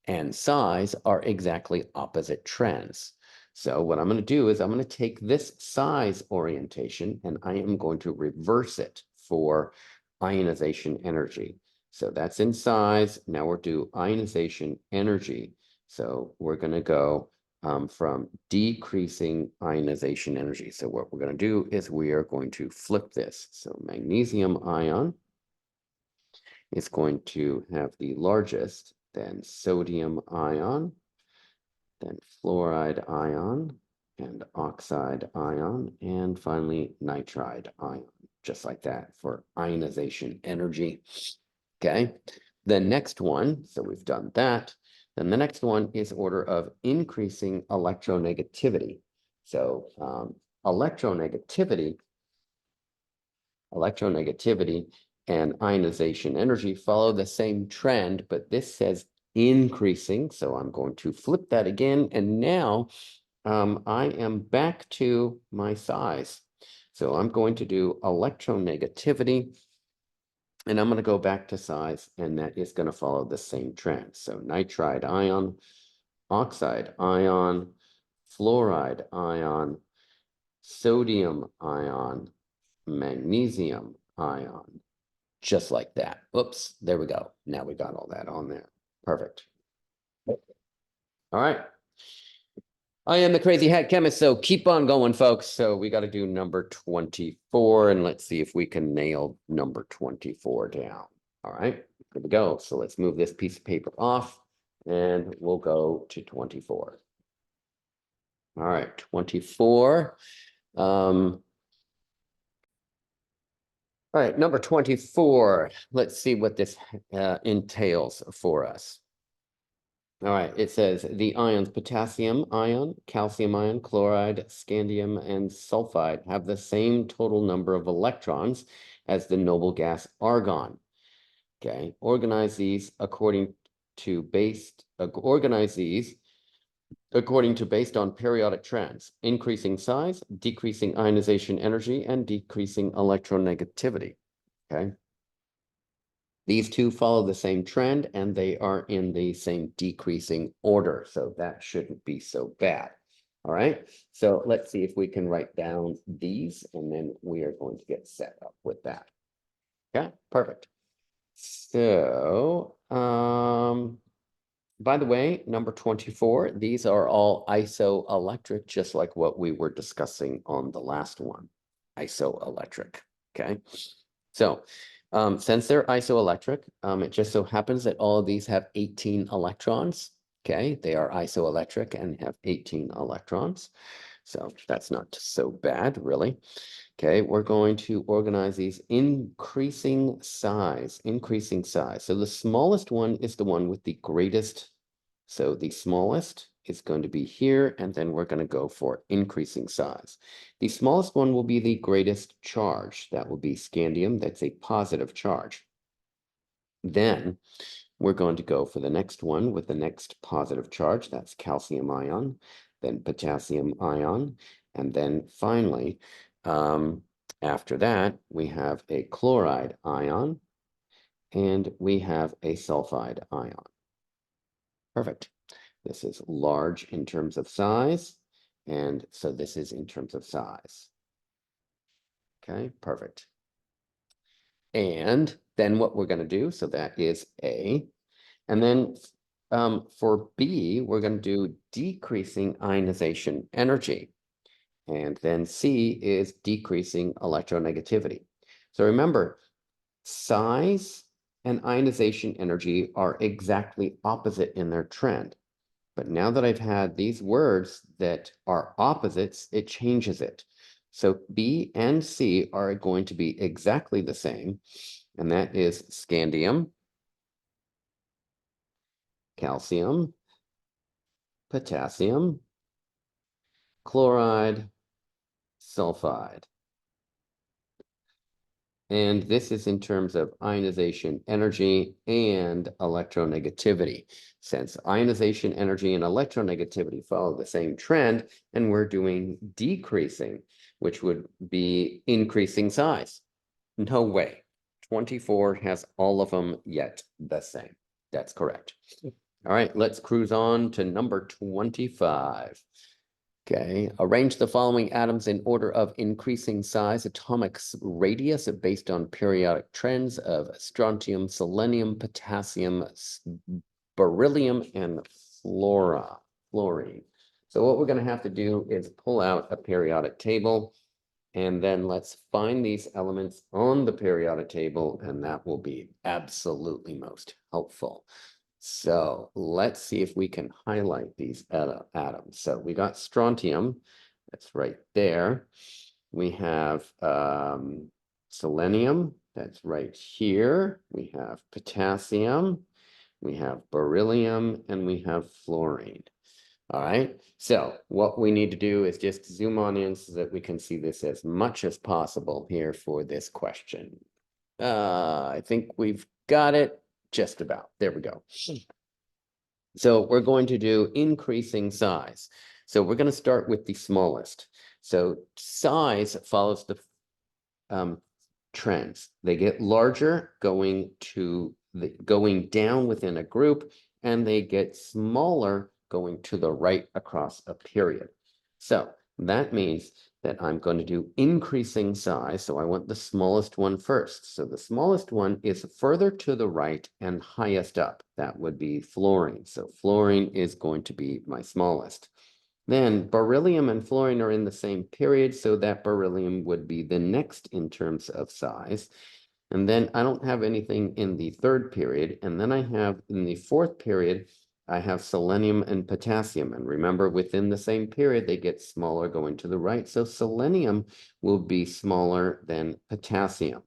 and size are exactly opposite trends. So what I'm going to do is I'm going to take this size orientation and I am going to reverse it for ionization energy. So that's in size. Now we're due ionization energy. So we're going to go from decreasing ionization energy. So what we're going to do is we are going to flip this. So magnesium ion is going to have the largest, then sodium ion, then fluoride ion, and oxide ion, and finally nitride ion, just like that for ionization energy. Okay, the next one, so we've done that. Then the next one is order of increasing electronegativity. So electronegativity and ionization energy follow the same trend, but this says increasing. So I'm going to flip that again. And now I am back to my size. So I'm going to do electronegativity. And I'm going to go back to size, and that is going to follow the same trend. So nitride ion, oxide ion, fluoride ion, sodium ion, magnesium ion, just like that. Oops, there we go. Now we got all that on there. Perfect. All right. I am the crazy hat chemist, so keep on going, folks. So we got to do number 24, and let's see if we can nail number 24 down. All right, here we go. So let's move this piece of paper off, and we'll go to 24. All right, 24. All right, number 24. Let's see what this entails for us. All right, it says the ions potassium ion, calcium ion, chloride, scandium, and sulfide have the same total number of electrons as the noble gas argon. Okay, organize these according to based on periodic trends, increasing size, decreasing ionization energy, and decreasing electronegativity. Okay. These two follow the same trend and they are in the same decreasing order. So that shouldn't be so bad. All right. So let's see if we can write down these and then we are going to get set up with that. Okay, perfect. So, by the way, number 24, these are all isoelectric, just like what we were discussing on the last one. Isoelectric. Okay. So, since they're isoelectric, it just so happens that all of these have 18 electrons. Okay, they are isoelectric and have 18 electrons. So that's not so bad, really. Okay, we're going to organize these increasing size. So the smallest one is the one with the greatest. So the smallest is going to be here, and then we're going to go for increasing size. The smallest one will be the greatest charge. That will be scandium. That's a positive charge. Then we're going to go for the next one with the next positive charge. That's calcium ion, then potassium ion, and then finally, after that, we have a chloride ion, and we have a sulfide ion. Perfect. This is large in terms of size, and so this is in terms of size. Okay, perfect. And then what we're going to do, so that is A. And then for B, we're going to do decreasing ionization energy. And then C is decreasing electronegativity. So remember, size and ionization energy are exactly opposite in their trend. But now that I've had these words that are opposites, it changes it. So B and C are going to be exactly the same. And that is scandium, calcium, potassium, chloride, sulfide. And this is in terms of ionization energy and electronegativity. Since ionization energy and electronegativity follow the same trend, and we're doing decreasing, which would be increasing size. No way. 24 has all of them yet the same. That's correct. All right, let's cruise on to number 25. Okay, arrange the following atoms in order of increasing size, atomic radius based on periodic trends of strontium, selenium, potassium, beryllium, and fluorine. So what we're going to have to do is pull out a periodic table, and then let's find these elements on the periodic table, and that will be absolutely most helpful. So let's see if we can highlight these atoms. So we got strontium, that's right there. We have selenium, that's right here. We have potassium, we have beryllium, and we have fluorine. All right, so what we need to do is just zoom on in so that we can see this as much as possible here for this question. I think we've got it just about. There we go. So we're going to do increasing size. So we're going to start with the smallest. So size follows the trends. They get larger going down within a group, and they get smaller going to the right across a period. So that means that I'm going to do increasing size. So I want the smallest one first. So the smallest one is further to the right and highest up. That would be fluorine. So fluorine is going to be my smallest. Then beryllium and fluorine are in the same period, so that beryllium would be the next in terms of size. And then I don't have anything in the third period. And then I have in the fourth period, I have selenium and potassium. And remember, within the same period, they get smaller going to the right. So selenium will be smaller than potassium.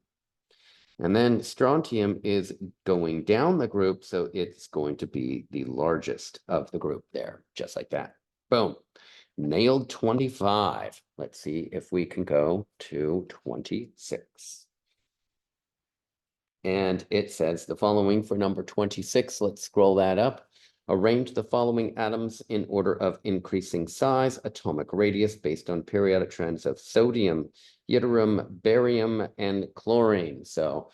And then strontium is going down the group, so it's going to be the largest of the group there, just like that. Boom. Nailed 25. Let's see if we can go to 26. And it says the following for number 26. Let's scroll that up. Arrange the following atoms in order of increasing size, atomic radius based on periodic trends of sodium, yttrium, barium, and chlorine. So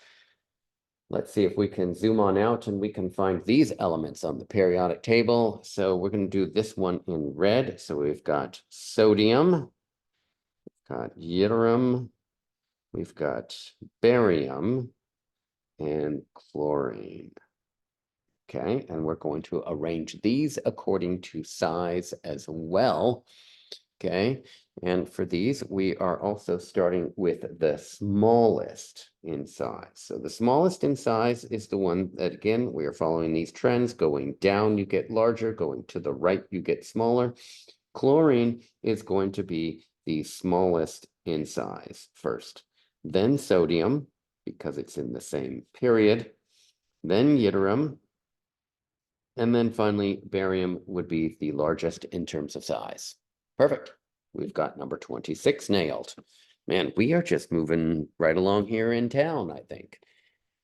let's see if we can zoom on out and we can find these elements on the periodic table. So we're going to do this one in red. So we've got sodium, we've got yttrium, we've got barium, and chlorine. Okay, and we're going to arrange these according to size as well. Okay, and for these, we are also starting with the smallest in size. So the smallest in size is the one that, again, we are following these trends. Going down, you get larger. Going to the right, you get smaller. Chlorine is going to be the smallest in size first. Then sodium, because it's in the same period. Then yttrium. And then finally, barium would be the largest in terms of size. Perfect. We've got number 26 nailed. Man, we are just moving right along here in town, I think.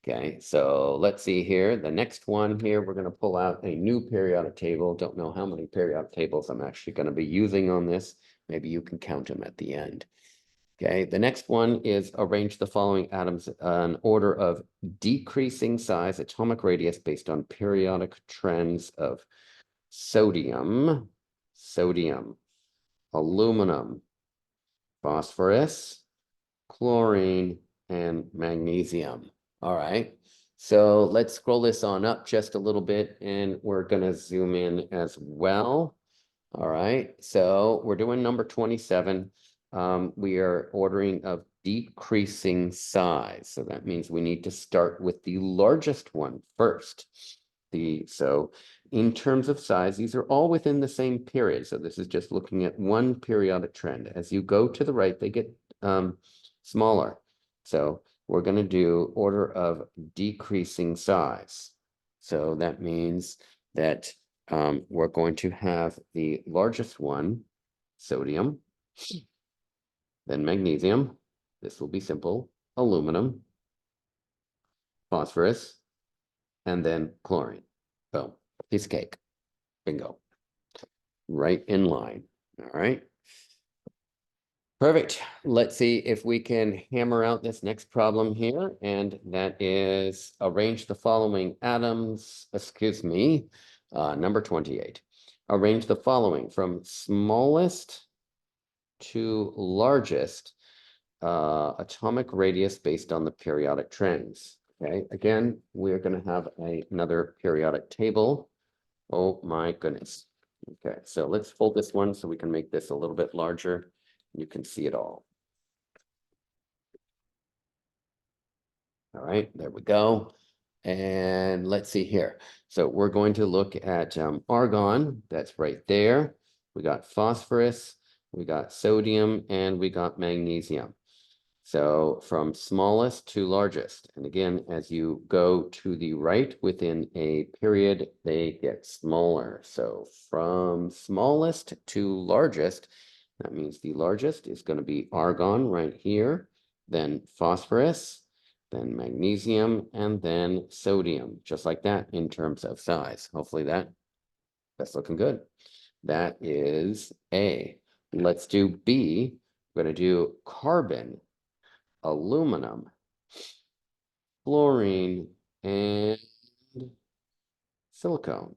Okay, so let's see here. The next one here, we're going to pull out a new periodic table. Don't know how many periodic tables I'm actually going to be using on this. Maybe you can count them at the end. Okay, the next one is arrange the following atoms in order of decreasing size, atomic radius based on periodic trends of sodium, aluminum, phosphorus, chlorine, and magnesium. All right, so let's scroll this on up just a little bit and we're going to zoom in as well. All right, so we're doing number 27. We are ordering of decreasing size. So that means we need to start with the largest one first. So in terms of size, these are all within the same period. So this is just looking at one periodic trend. As you go to the right, they get smaller. So we're going to do order of decreasing size. So that means that we're going to have the largest one, sodium, then magnesium. This will be simple, aluminum, phosphorus, and then chlorine. Boom, piece of cake. Bingo. Right in line. All right. Perfect. Let's see if we can hammer out this next problem here. And that is arrange the following atoms, Number 28. Arrange the following from smallest to largest atomic radius based on the periodic trends. Okay, again, we're going to have another periodic table. Oh my goodness. Okay, so let's fold this one so we can make this a little bit larger. You can see it all. All right, there we go. And let's see here. So we're going to look at argon. That's right there. We got phosphorus, we got sodium, and we got magnesium. So from smallest to largest. And again, as you go to the right within a period, they get smaller. So from smallest to largest, that means the largest is going to be argon right here, then phosphorus, then magnesium, and then sodium, just like that in terms of size. Hopefully that's looking good. That is A. Let's do B. We're going to do carbon, aluminum, fluorine, and silicone.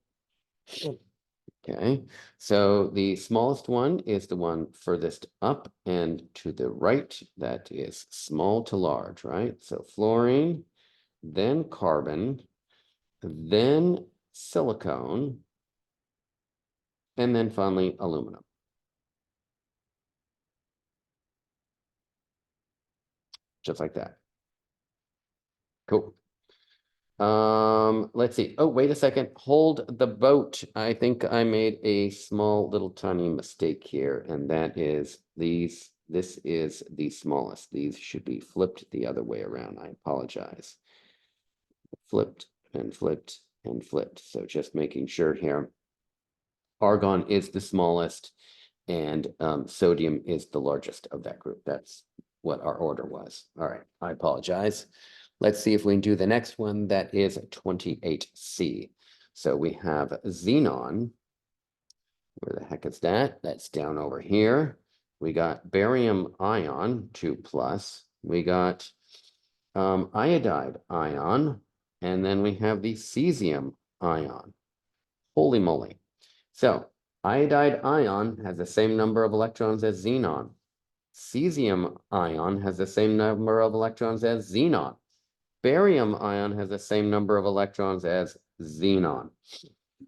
Okay, so the smallest one is the one furthest up and to the right. That is small to large, right? So fluorine, then carbon, then silicone, and then finally aluminum. Just like that. Cool. Let's see. Oh, wait a second. Hold the boat. I think I made a small little tiny mistake here, and that is these. This is the smallest. These should be flipped the other way around. I apologize. Flipped and flipped and flipped. So just making sure here. Argon is the smallest, and sodium is the largest of that group. That's what our order was. All right, I apologize. Let's see if we can do the next one. That is 28C. So we have xenon. Where the heck is that? That's down over here. We got barium ion, 2+. We got iodide ion, and then we have the cesium ion. Holy moly. So iodide ion has the same number of electrons as xenon. Cesium ion has the same number of electrons as xenon. Barium ion has the same number of electrons as xenon.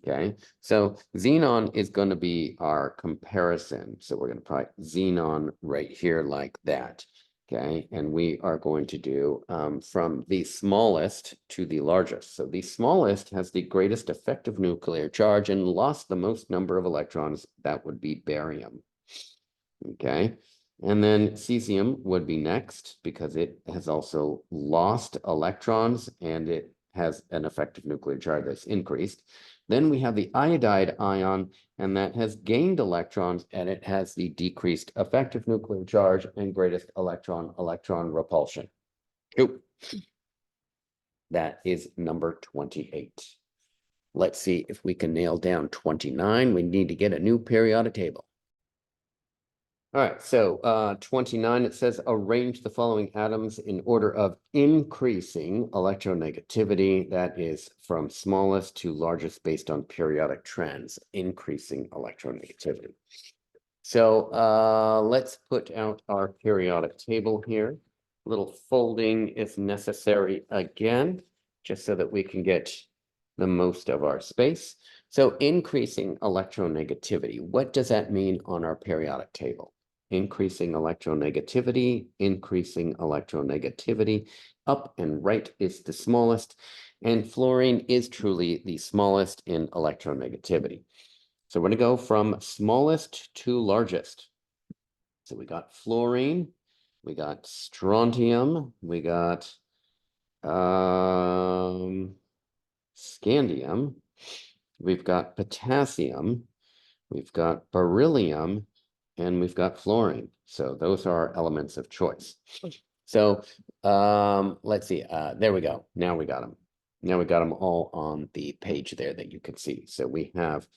Okay, so xenon is going to be our comparison. So we're going to put xenon right here like that. Okay, and we are going to do from the smallest to the largest. So the smallest has the greatest effective nuclear charge and lost the most number of electrons. That would be barium. Okay, and then cesium would be next because it has also lost electrons and it has an effective nuclear charge that's increased. Then we have the iodide ion, and that has gained electrons, and it has the decreased effective nuclear charge and greatest electron repulsion. Cool. That is number 28. Let's see if we can nail down 29. We need to get a new periodic table. All right, so 29, it says arrange the following atoms in order of increasing electronegativity. That is from smallest to largest based on periodic trends, increasing electronegativity. So let's put out our periodic table here. A little folding is necessary again, just so that we can get the most of our space. So increasing electronegativity, what does that mean on our periodic table? Increasing electronegativity, up and right is the smallest, and fluorine is truly the smallest in electronegativity. So we're going to go from smallest to largest. So we got fluorine, we got strontium, we got scandium, we've got potassium, we've got beryllium, and we've got fluorine. So those are our elements of choice. So let's see. There we go. Now we got them. Now we got them all on the page there that you can see. So we have,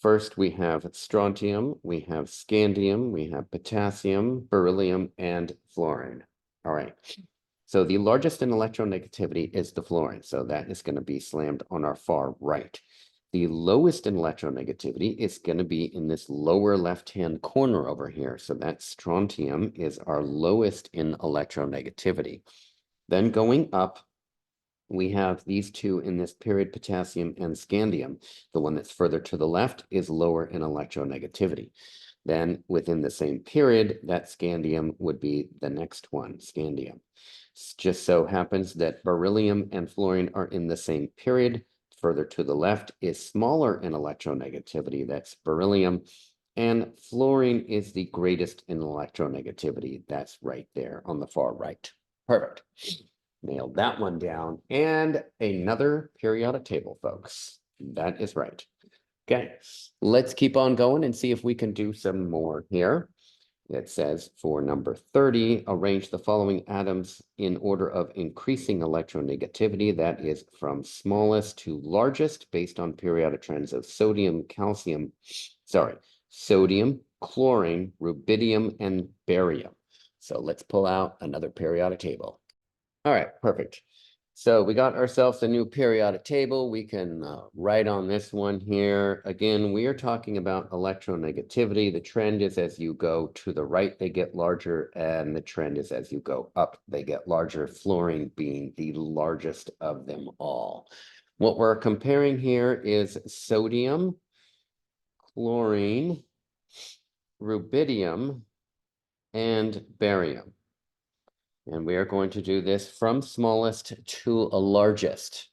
first we have strontium, we have scandium, we have potassium, beryllium, and fluorine. All right. So the largest in electronegativity is the fluorine. So that is going to be slammed on our far right. The lowest in electronegativity is going to be in this lower left-hand corner over here. So that strontium is our lowest in electronegativity. Then going up, we have these two in this period, potassium and scandium. The one that's further to the left is lower in electronegativity. Then within the same period, that scandium would be the next one, scandium. Just so happens that beryllium and fluorine are in the same period. Further to the left is smaller in electronegativity, that's beryllium. And fluorine is the greatest in electronegativity. That's right there on the far right. Perfect. Nailed that one down. And another periodic table, folks. That is right. Okay, let's keep on going and see if we can do some more here. It says for number 30, arrange the following atoms in order of increasing electronegativity. That is from smallest to largest based on periodic trends of sodium, chlorine, rubidium, and barium. So let's pull out another periodic table. All right, perfect. So we got ourselves a new periodic table. We can write on this one here. Again, we are talking about electronegativity. The trend is as you go to the right, they get larger, and the trend is as you go up, they get larger, fluorine being the largest of them all. What we're comparing here is sodium, chlorine, rubidium, and barium. And we are going to do this from smallest to a largest.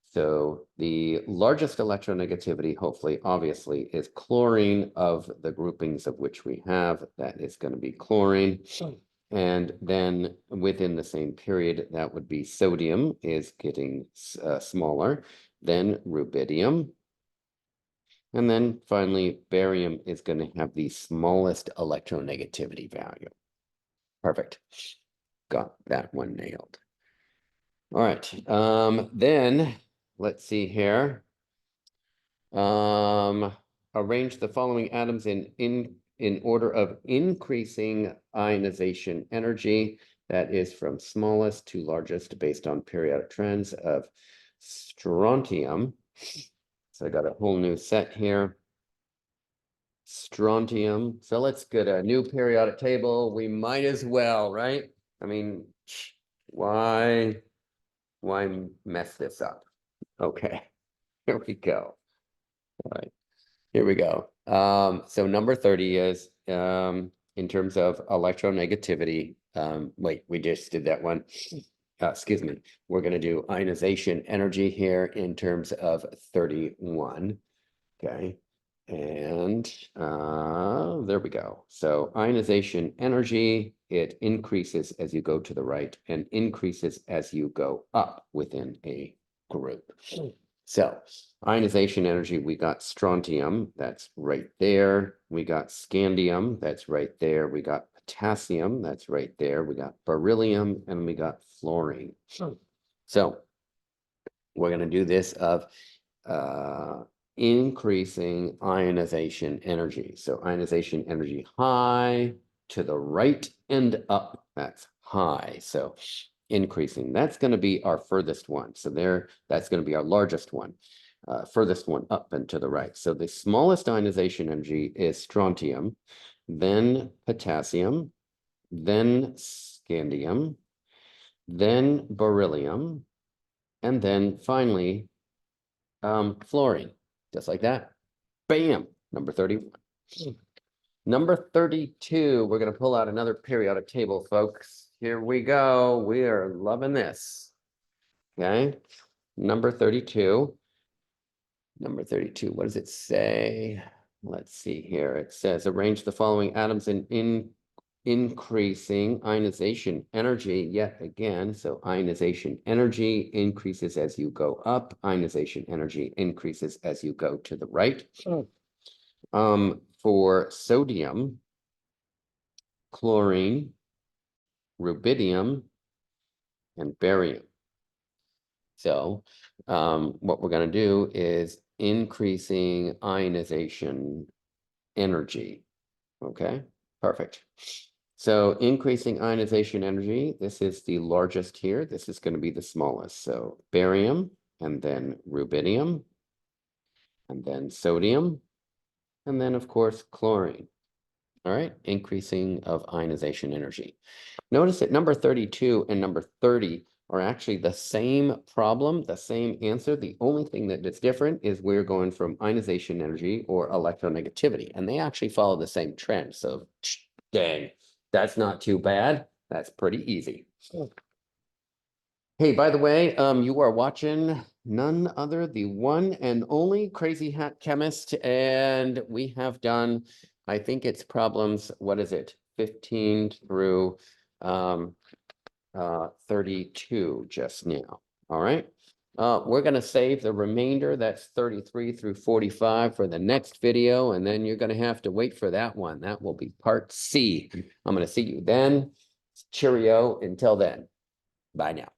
So the largest electronegativity, hopefully, obviously, is chlorine of the groupings of which we have. That is going to be chlorine. And then within the same period, that would be sodium is getting smaller, then rubidium. And then finally, barium is going to have the smallest electronegativity value. Perfect. Got that one nailed. All right. Then let's see here. Arrange the following atoms in order of increasing ionization energy. That is from smallest to largest based on periodic trends of strontium. So I got a whole new set here. Strontium. So let's get a new periodic table. We might as well, right? I mean, why mess this up? Okay, here we go. All right, here we go. So number 30 is in terms of electronegativity. Wait, we just did that one. Excuse me. We're going to do ionization energy here in terms of 31. Okay. And there we go. So ionization energy, it increases as you go to the right and increases as you go up within a group. So ionization energy, we got strontium, that's right there. We got scandium, that's right there. We got potassium, that's right there. We got beryllium, and we got fluorine. So we're going to do this of increasing ionization energy. So ionization energy high to the right and up, that's high. So increasing, that's going to be our furthest one. So there, that's going to be our largest one, furthest one up and to the right. So the smallest ionization energy is strontium, then potassium, then scandium, then beryllium, and then finally fluorine. Just like that. Bam, number 31. Number 32, we're going to pull out another periodic table, folks. Here we go. We are loving this. Okay. Number 32. Number 32, what does it say? Let's see here. It says arrange the following atoms in increasing ionization energy yet again. So ionization energy increases as you go up. Ionization energy increases as you go to the right. For sodium, chlorine, rubidium, and barium. So what we're going to do is increasing ionization energy. Okay, perfect. So increasing ionization energy, this is the largest here. This is going to be the smallest. So barium and then rubidium. and then sodium, and then, of course, chlorine. All right, increasing of ionization energy. Notice that number 32 and number 30 are actually the same problem, the same answer. The only thing that is different is we're going from ionization energy or electronegativity, and they actually follow the same trend. So, dang, that's not too bad. That's pretty easy. Hey, by the way, you are watching none other, the one and only Crazy Hat Chemist, and we have done, I think it's problems, what is it, 15 through 32 just now. All right. We're going to save the remainder, that's 33 through 45 for the next video, and then you're going to have to wait for that one. That will be part C. I'm going to see you then. Cheerio. Until then, bye now.